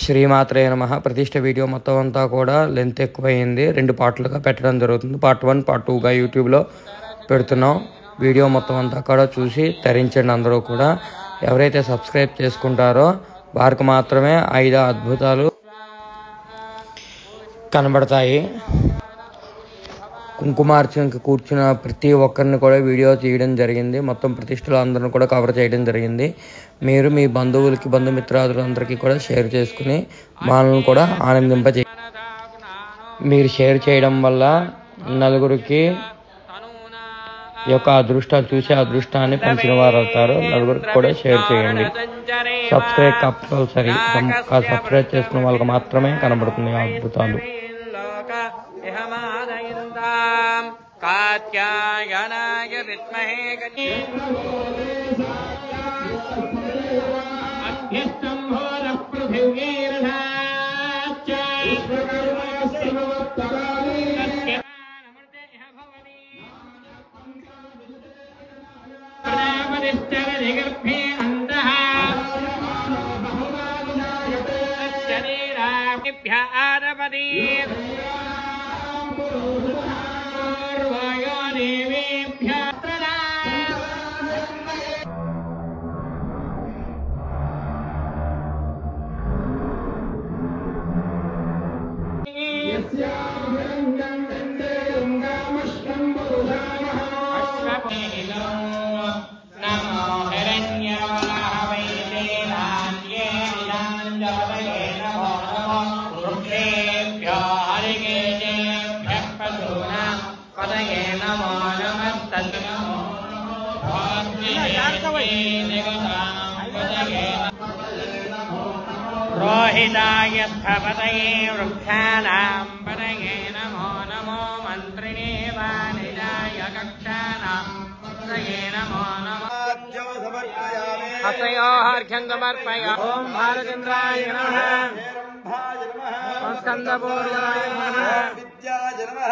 శ్రీమాత్రే నమః. ప్రతిష్ట వీడియో మొత్తం అంతా కూడా లెంత్ ఎక్కువైంది, 2 పార్ట్లుగా పెట్టడం జరుగుతుంది. పార్ట్ 1 పార్ట్ 2గా యూట్యూబ్లో పెడుతున్నాం. వీడియో మొత్తం అంతా కూడా చూసి తరించండి. అందరూ కూడా ఎవరైతే సబ్స్క్రైబ్ చేసుకుంటారో వారికి మాత్రమే 5 అద్భుతాలు కనబడతాయి. కుంకుమార్చనకి కూర్చున్న ప్రతి ఒక్కరిని కూడా వీడియో తీయడం జరిగింది. మొత్తం ప్రతిష్టలు అందరిని కూడా కవర్ చేయడం జరిగింది. మీరు మీ బంధువులకి బంధుమిత్రాదులందరికీ కూడా షేర్ చేసుకుని వాళ్ళని కూడా ఆనందింపజే. మీరు షేర్ చేయడం వల్ల నలుగురికి యొక్క అదృష్టాలు చూసి అదృష్టాన్ని పంచిన వారు అవుతారు. నలుగురికి కూడా షేర్ చేయండి. Subscribe compulsory. సబ్స్క్రైబ్ చేసుకున్న వాళ్ళకి మాత్రమే కనబడుతుంది ఆ అద్భుతాలు. కాత్యాయనాయ విద్మహే रोहिताय स्थपतये वृक्षाणां पतये नमो नमो मन्त्रिणे वाणिजाय कक्षाणां पतये नमो नमः हस्तयोर्घ्यं समर्पयामि। ॐ भारतेन्द्राय नमः, स्कन्दपूर्वाय नमः, विद्याय नमः,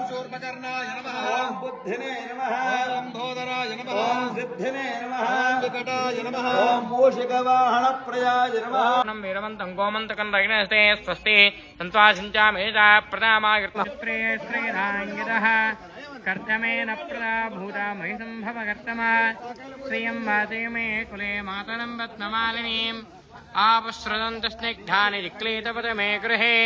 शूर्पकर्णाय नमः, बुद्धिने नमः, लम्बोदराय नमः, सिद्धिने नमः, विकटाय नमः, मूषिकवाहनप्रियाय नमः। नमः वीरवन्तं गोमन्तकं रैणस्ते स्वस्ति सन्त्वासिञ्चामेषा प्रदामागर्तस्त्रे श्रीराङ्गिदः कर्तमेन प्रदा भूता मयि सम्भवकर्तमा श्रियं वासे मे कुले मातरं रत्नमालिनीम् आपश्रुदन्त स्निग्धानि जिक्लीतपद मे गृहे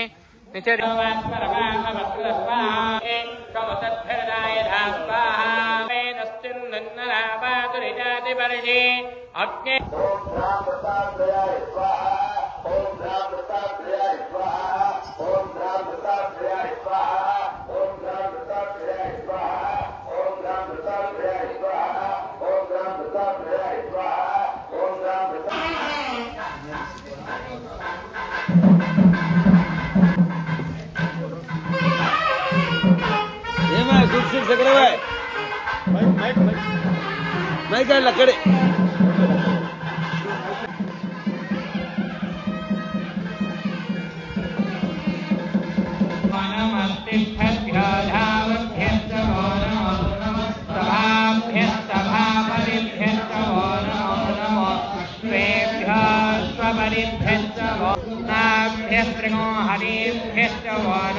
लकड़े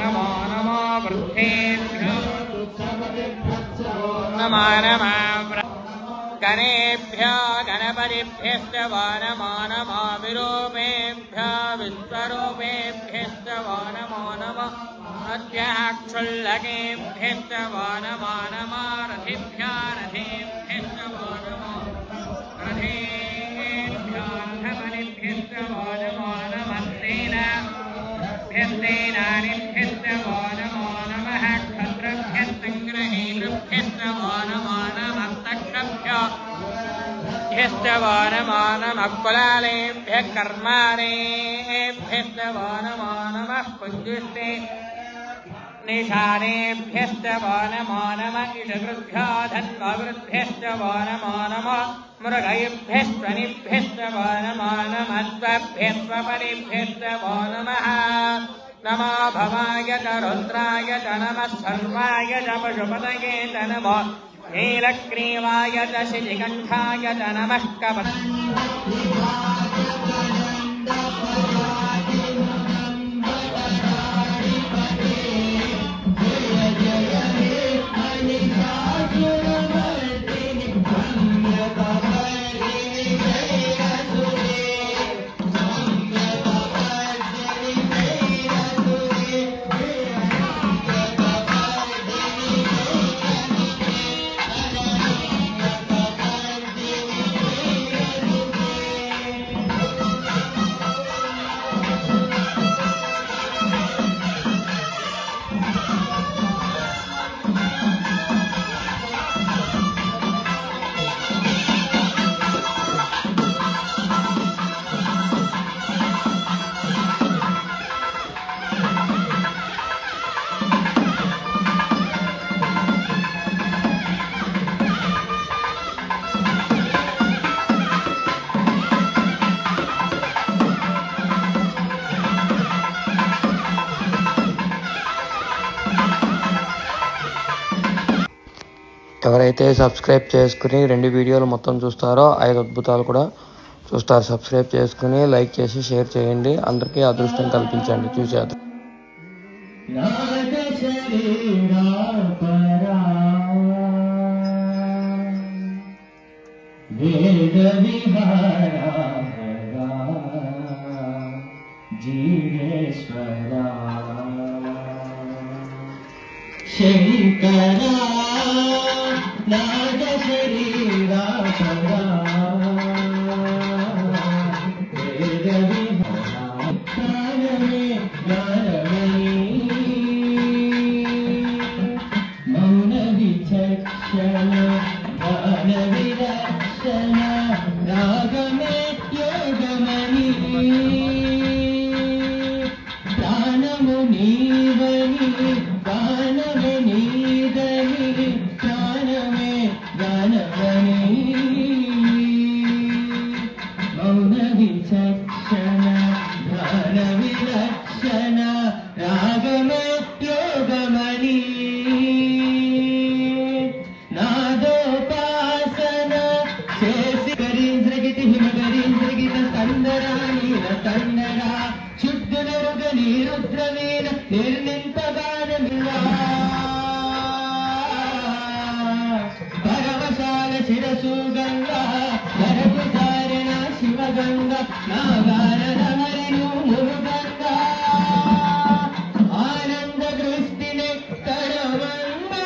नमो नमो वृद्धेभ्यो नमो नमः गणेभ्यो गणपतिभ्यश्च नमो नमो विरूपेभ्यो विश्वरूपेभ्यश्च नमो नमः अद्याक्षुल्लकेभ्यश्च नमो नमः रथिभ्यो रथेभ्यश्च नमो रथेभ्यो रथबलिभ्यश्च नमो नमः सेनाभ्यश्च नमो नमः क्षत्रभ्यस्सङ्ग्रहेभ्यश्च नमो नमः तक्षभ्यश्च नमो नमः कुलालेभ्यः कर्माणेभ्यश्च नमो नमः पुञ्जिष्टे निशानेभ्यश्च नमो नमः इषकृभ्यो धन्ववृद्भ्यश्च नमो नमः मृगैभ्यश्वनिभ्यश्च नमो नमः स्वभ्यस्वपरिभ्यश्च नमः नमो भवाय च रुद्राय च नमः सर्वाय च पशुपतये च नमो नीलग्रीवाय च शितिकण्ठाय च नमः कवच ఎవరైతే సబ్స్క్రైబ్ చేసుకుని 2 వీడియోలు మొత్తం చూస్తారో 5 అద్భుతాలు కూడా చూస్తారు. సబ్స్క్రైబ్ చేసుకుని లైక్ చేసి షేర్ చేయండి. అందరికీ అదృష్టం కల్పించండి. చూసేది జీవేశ్వరా శంకరా నాద శరీరా పరా వేద విహరా జ్ఞానమే జ్ఞానమణి మౌన విచక్షణ జ్ఞాన విరక్షణ రాగమే యోగమణి ప్రాణము నీవని గానమే నీదని ప్రాణమే గానమని మౌన విచక్షణ ధ్యాన విలక్షణ రాగమే యోగమణి నాదోపాసన చేసి కరీంద్రగితి హిమకరీంద్రగిత తందరా నీల తందరా శుద్ధునరుగ నీరుద్రవీర నిర్నింతగానమిలా పరవశాల శిరసు గంగా వరకు సారణ శివగంగ నాగారణ హరిను మురుగంగా ఆనంద దృష్టిని తడవంగా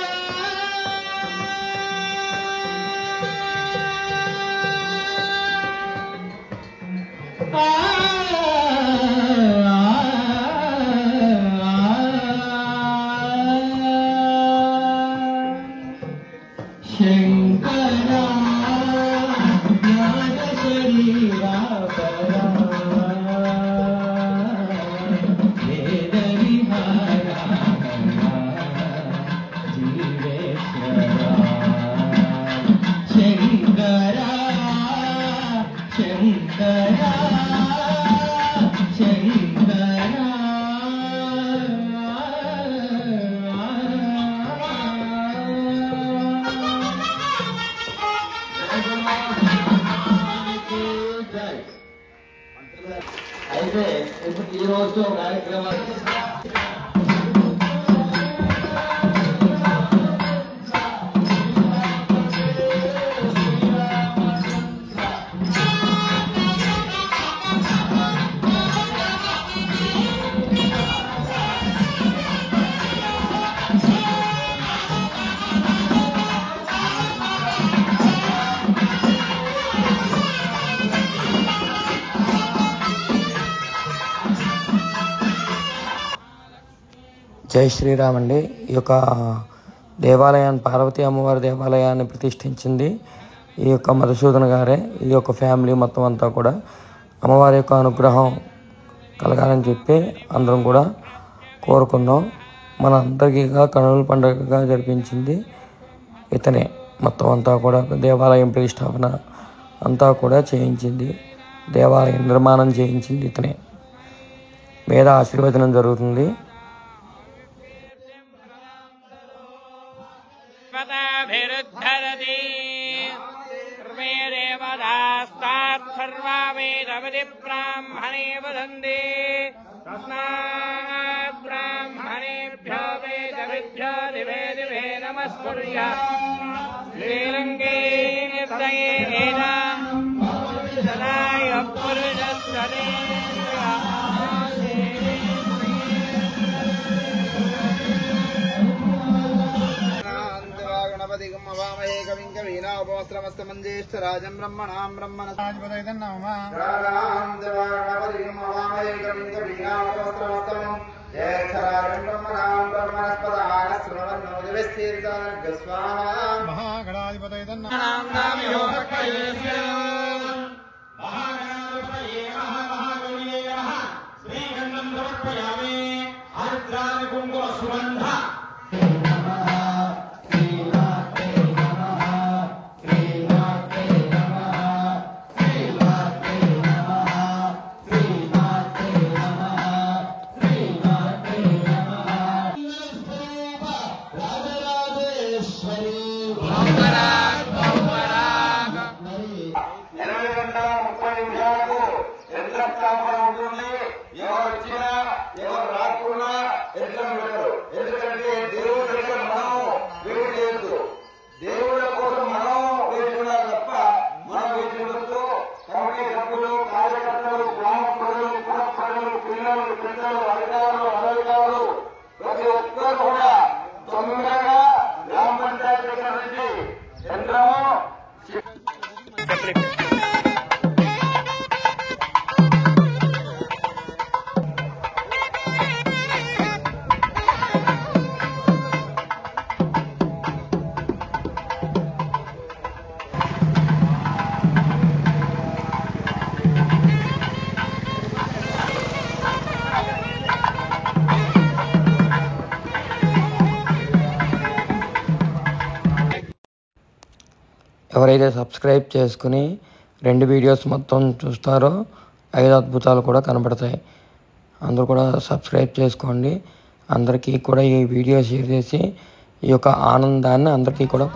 శంకరా నాద శరీరా పరా వేద విహారా జీవేశ్వరా శంకరా శంకరా శంకరా అయితే ఇప్పుడు ఈ రోజు కార్యక్రమాలు జై శ్రీరామ్ అండి. ఈ యొక్క దేవాలయాన్ని పార్వతీ అమ్మవారి దేవాలయాన్ని ప్రతిష్ఠించింది ఈ యొక్క మధుసూదన్ గారే. ఈ యొక్క ఫ్యామిలీ మొత్తం అంతా కూడా అమ్మవారి యొక్క అనుగ్రహం కలగాలని చెప్పి అందరం కూడా కోరుకున్నాం. మన అందరికీ కనుల పండుగగా జరిపించింది ఇతనే. మొత్తం అంతా కూడా దేవాలయం ప్రతిష్టాపన అంతా కూడా చేయించింది, దేవాలయం నిర్మాణం చేయించింది ఇతనే. వేద ఆశీర్వచనం జరుగుతుంది. ధరతి వేదేవదాస్తాత్ సర్వా వేదవతి బ్రాహ్మణే వదందే తస్మాత్ బ్రాహ్మణేభ్యో వేదవిభ్యో దివే దివే నమస్కుర్యాత్ శ్రీరంగే నిర్దయేన సదాయ పురుషస్తదే రాజం బ్రహ్మణాం బ్రహ్మణ మహాగణాధిపతయ శ్రీగంధం సమర్పయామి ఆర్ద్రాని కుంకుమ సుగంధ రాజరాజేశ్వరి పిల్లలు పెద్దలు అధికారులు అనధికారులు ప్రతి ఒక్కరు కూడా తొందరగా గ్రామ పంచాయతీ దగ్గర నుంచి యంత్రము ఎవరైతే సబ్స్క్రైబ్ చేసుకుని 2 వీడియోస్ మొత్తం చూస్తారో 5 అద్భుతాలు కూడా కనబడతాయి. అందరూ కూడా సబ్స్క్రైబ్ చేసుకోండి. అందరికీ కూడా ఈ వీడియో షేర్ చేసి ఈ యొక్క ఆనందాన్ని అందరికీ కూడా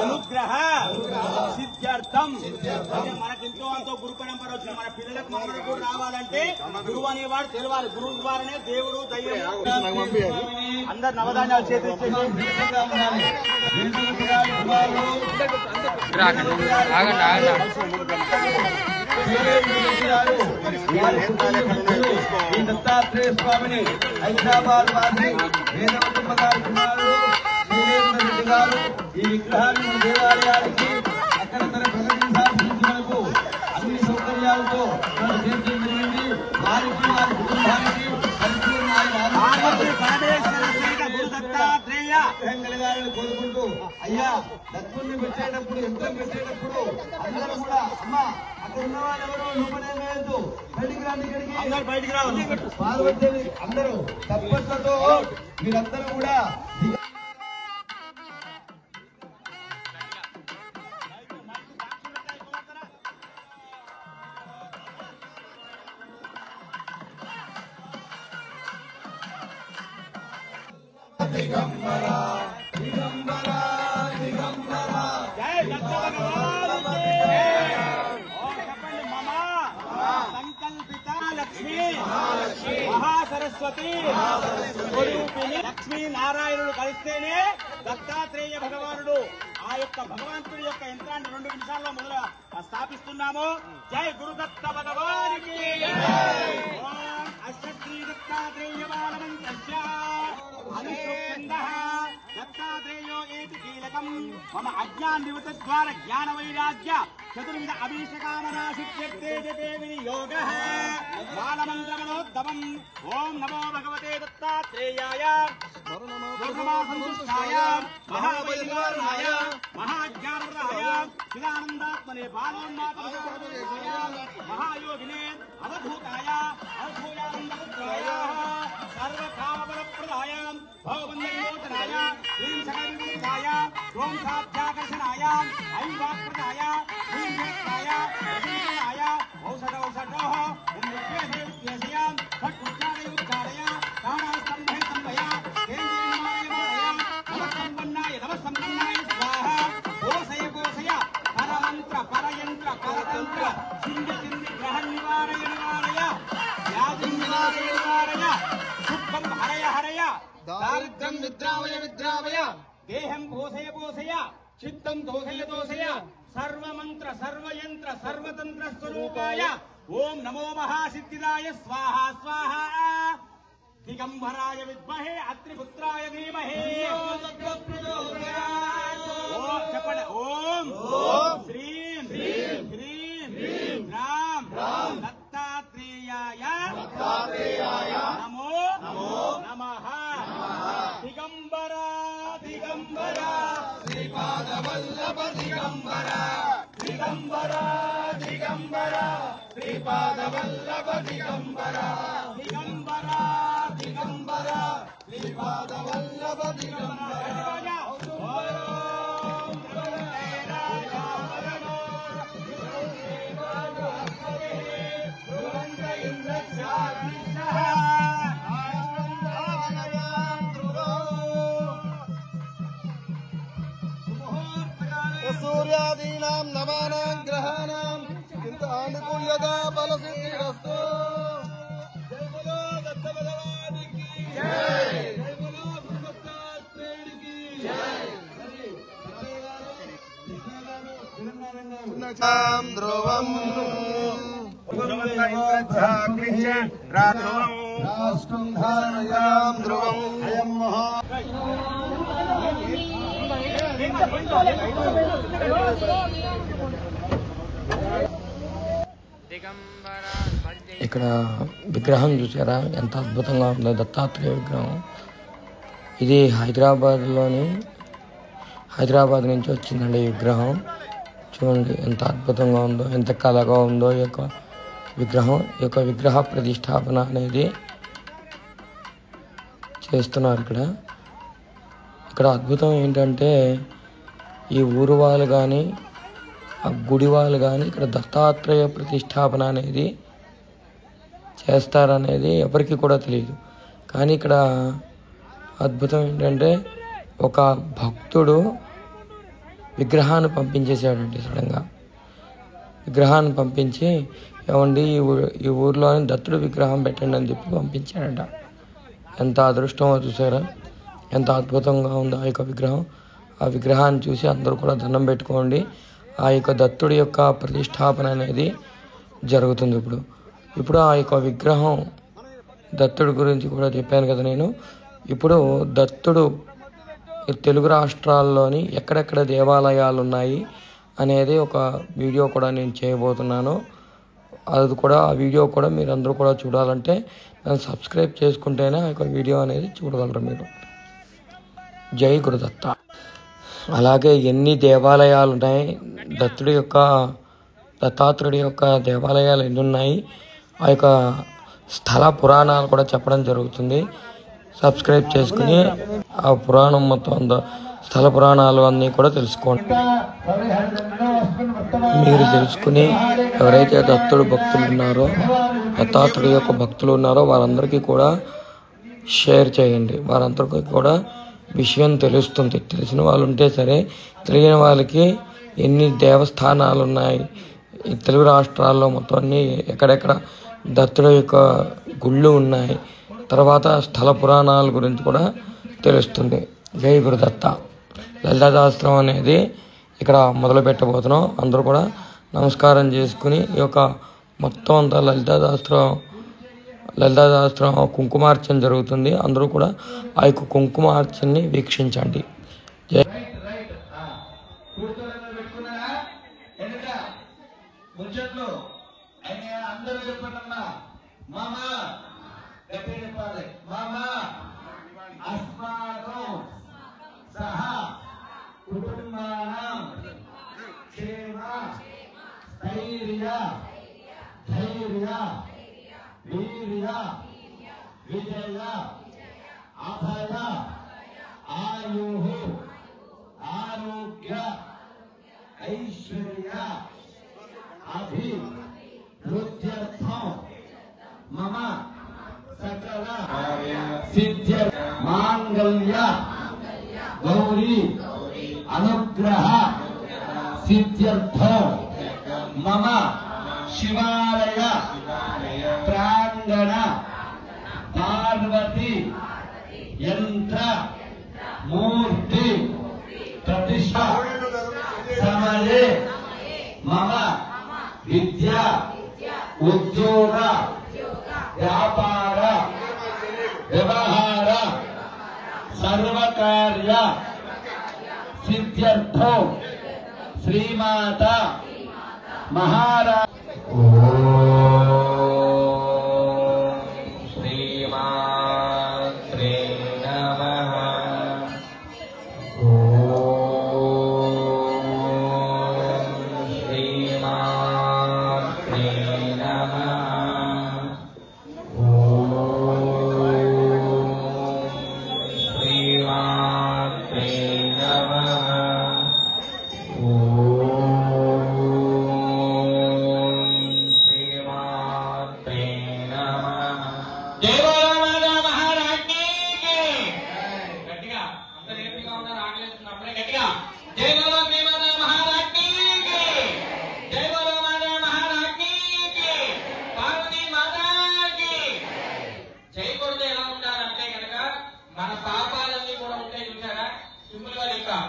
అనుగ్రహ సిద్ధ్యర్థం. మనకెంతో అంతో గురు పరంపర వచ్చింది. మన పిల్లలకు మనకు కూడా రావాలంటే గురువు అనేవాడు తెలవాలి. గురువు ద్వారానే దేవుడు దయ్యం. అందరు నవధాన్యాలు చేతిచ్చేసి దత్తాత్రేయ స్వామిని హైదరాబాద్ వాసి రెడ్డి గారు ఈ విగ్రహాన్ని మన దేవాలయానికి అక్కడ ప్రకటించాల్సింది. మనకు అన్ని సౌకర్యాలతో మనం చేర్చడం జరిగింది. వారికి వారి కుటుంబానికి కలగాలని కోరుకుంటూ అయ్యా దత్తుల్ని పెట్టేటప్పుడు యంత్రం పెట్టేటప్పుడు అందరూ కూడా అమ్మ అక్కడ ఉన్న వాళ్ళు ఎవరు లోపలే లేదు బయటికి రాండి. ఇక్కడికి అందరూ బయటికి రావాలి. పార్వతీదేవి అందరూ తప్పట్లతో మీరందరూ కూడా జై దత్త భగవానికి జై. ఓం చెప్పండి మమ సంకల్పిత లక్ష్మి మహాసరస్వతి స్వరూపిణి లక్ష్మీ నారాయణుడు కలిస్తేనే దత్తాత్రేయ భగవానుడు ఆ యొక్క భగవంతుడి యొక్క యంత్రాన్ని 2 నిమిషాల్లో మొదలు స్థాపిస్తున్నాము. జై గురుదత్త భగవానికి ఓం అష్టశ్రీ దత్తాత్రేయ బాలమంత్రస్య అనుష్ఠుప్తందః దత్తాత్రేయో ఏతి కీలకం మమ అజ్ఞాన్నివృతద్వార జ్ఞాన వైరాగ్య చతుర్విధ అభీష్టకామనా సిద్ధ్యర్థే జపే వినియోగః బాలమంత్రమనోత్తమం. ఓం నమో భగవతే దత్తాత్రేయాయ సంతుష్టాయ మహావైద్యాయ మహాజ్ఞానప్రదాయ చిదానందాత్మనే బాలోన్మాతాయ మహాయోగినే అవధూతాయ అవధూయానందపుత్రాయ సర్వకామబలప్రదాయ భవబంధవిమోచనాయ హ్రీం సకలవిమోచాయ ఓం సాధ్యాకర్షణాయ ఐవాక్ప్రదాయ హ్రీం శక్తాయ రజనీయాయ ఔషధౌషధోః ఉన్మృత్యేషయ ఫట్ఉచ్చారయ ఉచ్చారయ ప్రాణాస్తంభయ స్తంభయ కేంద్రీయమాయ నమస్సంపన్నాయ నమస్సంపన్నాయ స్వాహ కోసయ కోసయ పరమంత్ర పరయంత్ర పరతంత్ర సింధి సింధి గ్రహ నివారయ నివారయ వ్యాధి నివారయ నివారయ దుఃఖం హరయ హరయ దారిద్ర్యం నిద్రావయ నిద్రావయ దేహం పోసయ పోసయ చిత్తం దోషయ దోషయ సర్వమంత్ర సర్వయంత్ర సర్వతంత్ర స్వరూపాయ ఓం నమో మహాసిద్ధిదాయ స్వాహ స్వాహ దిగంబరాయ విద్మహే అత్రిపుత్రాయ ధీమహి ఓం చెప్పండి ఓం శ్రీం హ్రీం రాం దత్తాత్రేయాయ నమో నమః దిగంబర దిగంబర శ్రీపాదవల్లభ దిగంబర దిగంబర దిగంబర శ్రీపాదవల్లభ దిగంబర దిగంబర దిగంబర శ్రీపాదవల్లభ దిగంబర సూర్యాదీనాం నవానాం గ్రహాణాం ఇంత అనుకూల్యతా బలసిద్ధిరస్తు. జై బలో దత్త భగవానికి జై. జై బలో గురుదత్తాత్రేయుడికి జై. ధ్రువం రాష్ట్రం ధారణయాం ధ్రువం అయం మహా ఇక్కడ విగ్రహం చూసారా ఎంత అద్భుతంగా ఉందో దత్తాత్రేయ విగ్రహం. ఇది హైదరాబాద్ నుంచి వచ్చిందండి ఈ విగ్రహం. చూడండి ఎంత అద్భుతంగా ఉందో, ఎంత కళగా ఉందో ఈ యొక్క విగ్రహం. ఈ యొక్క విగ్రహ ప్రతిష్టాపన అనేది చేస్తున్నారు ఇక్కడ అద్భుతం ఏంటంటే ఈ ఊరు వాళ్ళు కానీ ఆ గుడి వాళ్ళు కానీ ఇక్కడ దత్తాత్రేయ ప్రతిష్టాపన అనేది చేస్తారనేది ఎవరికి కూడా తెలియదు. కానీ ఇక్కడ అద్భుతం ఏంటంటే ఒక భక్తుడు విగ్రహాన్ని పంపించేశాడండి. సడన్గా విగ్రహాన్ని పంపించి ఏమండి ఈ ఊర్లోని దత్తుడు విగ్రహం పెట్టండి అని చెప్పి పంపించాడట. ఎంత అదృష్టమో చూసారా, ఎంత అద్భుతంగా ఉందో ఆ యొక్క విగ్రహం. ఆ విగ్రహాన్ని చూసి అందరూ కూడా దండం పెట్టుకోండి. ఆ యొక్క దత్తుడి యొక్క ప్రతిష్టాపన అనేది జరుగుతుంది. ఇప్పుడు ఆ యొక్క విగ్రహం దత్తుడి గురించి కూడా చెప్పాను కదా నేను. ఇప్పుడు దత్తుడు తెలుగు రాష్ట్రాల్లోని ఎక్కడెక్కడ దేవాలయాలు ఉన్నాయి అనేది ఒక వీడియో కూడా నేను చేయబోతున్నాను. అది కూడా ఆ వీడియో కూడా మీరు అందరూ కూడా చూడాలంటే దాన్ని సబ్స్క్రైబ్ చేసుకుంటేనే ఆ యొక్క వీడియో అనేది చూడగలరు మీరు. జై గురుదత్త. అలాగే ఎన్ని దేవాలయాలు ఉన్నాయి, దత్తాత్రేయుడి యొక్క దేవాలయాలు ఎన్ని ఉన్నాయి, ఆ యొక్క స్థల పురాణాలు కూడా చెప్పడం జరుగుతుంది. సబ్స్క్రైబ్ చేసుకుని ఆ పురాణం మొత్తం స్థల పురాణాలు అన్నీ కూడా తెలుసుకోండి. మీరు తెలుసుకుని ఎవరైతే దత్తుడు భక్తులు ఉన్నారో, దత్తాత్రేయుడి యొక్క భక్తులు ఉన్నారో వారందరికీ కూడా షేర్ చేయండి. వారందరికీ కూడా విషయం తెలుస్తుంది. తెలిసిన వాళ్ళు ఉంటే సరే, తెలియని వాళ్ళకి ఎన్ని దేవస్థానాలు ఉన్నాయి ఈ తెలుగు రాష్ట్రాల్లో మొత్తం అన్ని ఎక్కడెక్కడ దత్తుడి యొక్క గుళ్ళు ఉన్నాయి, తర్వాత స్థల పురాణాల గురించి కూడా తెలుస్తుంది. జై గురుదత్త. లలితా సహస్రం అనేది ఇక్కడ మొదలు పెట్టబోతున్నాం. అందరూ కూడా నమస్కారం చేసుకుని ఈ యొక్క మొత్తం అంతా లలితా సహస్రం కుంకుమార్చన జరుగుతుంది. అందరూ కూడా ఆ యొక్క కుంకుమార్చనని వీక్షించండి. జై అందరూ చెప్పండమ్మా, మామ గట్టి చెప్పాలి. మామ అస్మాకం సహ కుటుంబానాం క్షేమ స్థైర్య ధైర్య వీర్య విజయ అభయ ఆయు ఆరోగ్య ఐశ్వర్య అభివృద్ధ్యర్థం మమ సకల సిద్ధ్య మాంగళ్య గౌరీ అనుగ్రహ సిద్ధ్యర్థం మమ శివాలయ ప్రాంగణ పార్వతి యంత్ర మూర్తి ప్రతిష్ఠ సమయే మమ విద్యా ఉద్యోగ వ్యాపార వ్యవహార సర్వకార్య సిద్ధ్యర్థం శ్రీమాత మహారాజ్ శ్రీమాత్రే నమః. శ్రీమాత్రే నమః. శ్రీమాత్రే నమః.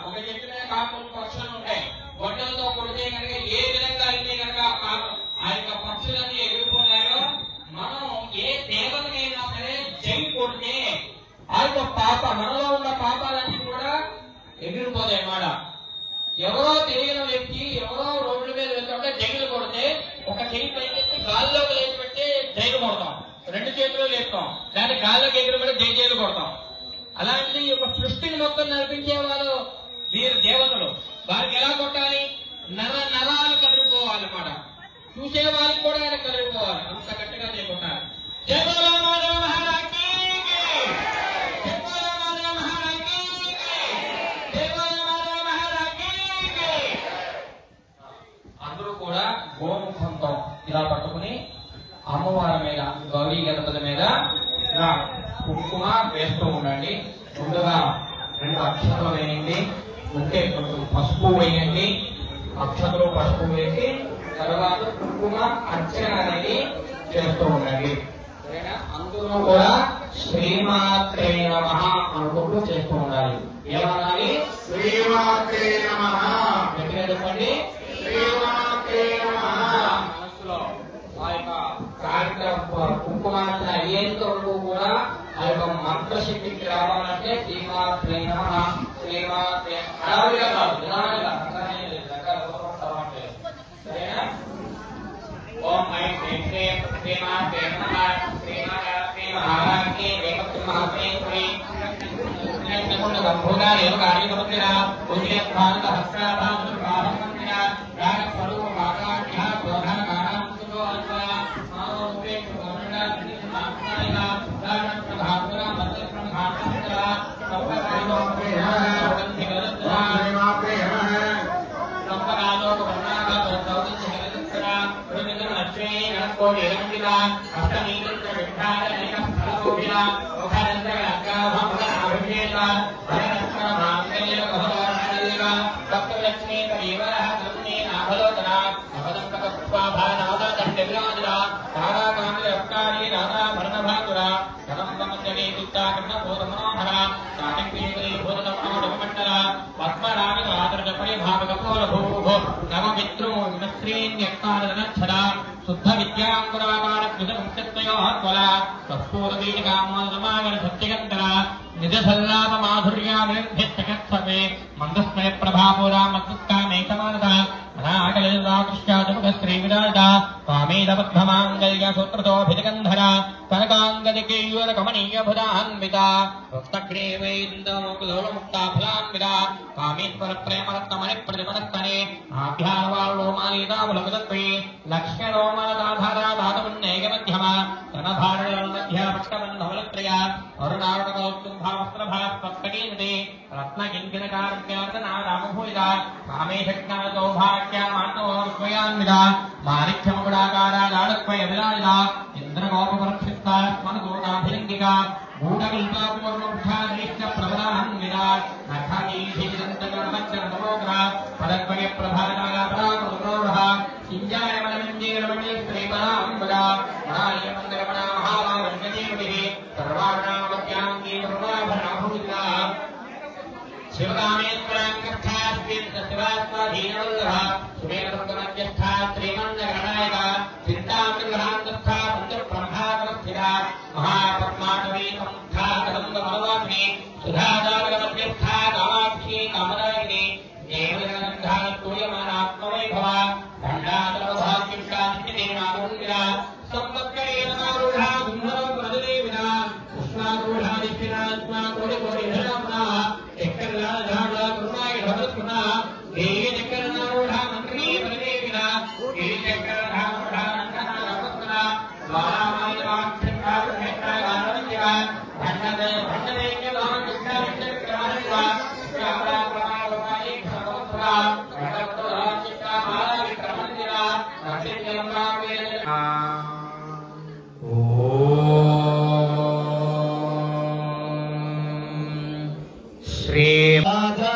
ఒక చెట్టు మీద కాకులు పక్షులు ఉంటాయి. గొడ్డలతో కొడితే కనుక ఏ విధంగా అయితే కనుక ఆ యొక్క పక్షులన్నీ ఎగురుతున్నాయో, మనం ఏ దేవతకైనా సరే జై కొడితే ఆ యొక్క మనలో ఉన్న పాపాలన్నీ కూడా ఎగిరిపోతాయి అన్నమాట. ఎవరో తెలియని వ్యక్తి ఎవరో రోడ్ల మీద వెళ్తుంటే జైలు కొడితే ఒక చెయ్యి పైకి గాల్లోకి లేచి పెట్టి జైలు కొడతాం, రెండు చేతులు లేపుతాం, దాన్ని గాల్లోకి ఎగిరి పెట్టి జైలు కొడతాం. అలాంటిది ఈ యొక్క సృష్టిని మొత్తం నడిపించే వాళ్ళు వీరు దేవతలు. వారికి ఎలా కొట్టాలి? నరాలు కదిలిపోవాలన్నమాట. చూసే వాళ్ళకి కూడా ఆయన కదిలిపోవాలి, అంత గట్టిగా కొట్టాలి. జై బోలో మాధవ మహారాజ్ కీ జై. జై బోలో మాధవ మహారాజ్ కీ జై. జై బోలో మాధవ మహారాజ్ కీ జై. అందరూ కూడా గోముఖంతో ఇలా పట్టుకుని అమ్మవారి మీద, గౌరీ గణపతి మీద ఇలా కుంకుమ వేస్తూ ఉండండి. ముందుగా 2 అక్షతలు వేయండి, అంటే కొంచెం పసుపు వేయండి. అక్షతలు పసుపు వేసి తర్వాత కుంకుమ అర్చన అనేది చేస్తూ ఉండండి. అందరూ కూడా శ్రీమాత్రే నమః అనుకుంటూ చేస్తూ ఉండాలి. ఏమనాలి? శ్రీమాత్రే నమః. గట్టిగా చెప్పండి, శ్రీమాత్రే నమః. మనసులో ఆ యొక్క కుంకుమార్చన అయ్యేంత వరకు కూడా ఆ యొక్క మంత్రశక్తికి రావాలంటే శ్రీమాత్రే నమః, శ్రీమాత్రే అడవిగా కాదు, నిదానంగా సరేనా? ఓం ఐం హ్రీం శ్రీం శ్రీమాత్రే నమః. శ్రీమాత్రే మహారాజ్ఞి ఏకత్వ మహాత్మే శ్రీ సంభూతాదేవ కార్యకృత్యా పూజ్యత్వానంద హస్రాభావం ప్రారంభంగా రాగస్వరూప వాకాఢ్య బోధన కారణం సుఖో అల్ప మానోపే గోవింద నామనాయన దానం ప్రభావన మధ్యక్రమ భాషంతర సర్వకార్యోపే హోదంతి గలత్రా శ్రీమాత్రే నమః. సంపరాలోక వర్ణాగత దౌత్య జగత్సర ప్రతిదిన అశ్వే నకోటి ఏకందిక అష్టమీకృత విభాగ అనేక ఫలకోపిల ఓఖానందక అగ్గాభం అభిషేక शुद्ध विद्यांकुराकार कृतमुक्तयोला कस्तूरबीजकामोदमागन सत्यगंधरा निज सल्लाप माधुर्या विरंधिस्तकत्सवे मंदस्मय प्रभापुरा मत्कामे समानता अनाकलिता कृष्यादमुख श्री विराजा कामेदबद्धमांगल्य सूत्रतोभिजगंधरा कनकांगदिकेयूर कमनीय भुजान्विता भक्तग्रीवैन्दमुक्ता फलान्विता कामेश्वर प्रेम रत्नमणि प्रतिपदस्तने आभ्यानवालोमालितामुलकुतत्वे लक्ष्यरोमनदाधारा धातुन्नेक मध्यम तनभारमध्य पक्षबन्धवलत्रया अरुणारुणकौस्तुम्भावस्त्रभास्पत्कटीमते रत्नकिङ्किणकारज्ञार्दनारामभूयिता कामेशज्ञानसौभाग्यमानोर्वयान्विता माणिक्यमुकुडाकारा लाडक्वयविलालिता इन्द्रगोपपरक्षिप्ता स्मनगोदाभिलिङ्गिका गूढकल्पापूर्वमुखाधीश्च प्रबलान्विता नखादीधिदन्तकर्मच्चरतमोग्रा पदद्वय प्रभानागापराकुरुरोढः सिञ्जायमनमञ्जीरमणि श्रीपराम्बरा मणालयमन्दरमणा महाभावञ्जदेवतिः सर्वाणामत्याङ्गी सर्वाभरणाभूषिता शिवकामेश्वराङ्गस्था श्रीशिवास्वाधीनवल्लभः सुमेरसुन्दरमध्यस्था श्रीमन्नगणनायका चिन्तामृगहान्तस्था पञ्चप्रभाकरस्थिता महापद्माटवी संस्था कदम्बमनवाग्नि सुधाजागरमध्यस्था कामाक्षी कामदायिनी देवगन्धात्मयमानात्मवैभवा भण्डातरभाग्यष्टान्तिदेवागुण्डिरा संवत्करेणारूढा गुण्डरप्रजदेविना कृष्णारूढा निष्ठिनात्माकोटिकोटिधराम्ना चक्रराजाढा करुणाय भवत्पुना देयचक्रनारूढा मन्त्री प्रदेविना गिरिचक्ररारूढा नन्दनारवत्पुना द्वारामायवाक्षत्रारुहेत्रागारवन्दिवा भण्डदैक्यभावकृष्णाविष्णविक्रमणिवा श्यामलाप्रमाणवायी भगवत्पुरा भगवत्पुराचित्रामालाविक्रमन्दिरा नक्षत्रम्रावेद श्री राजा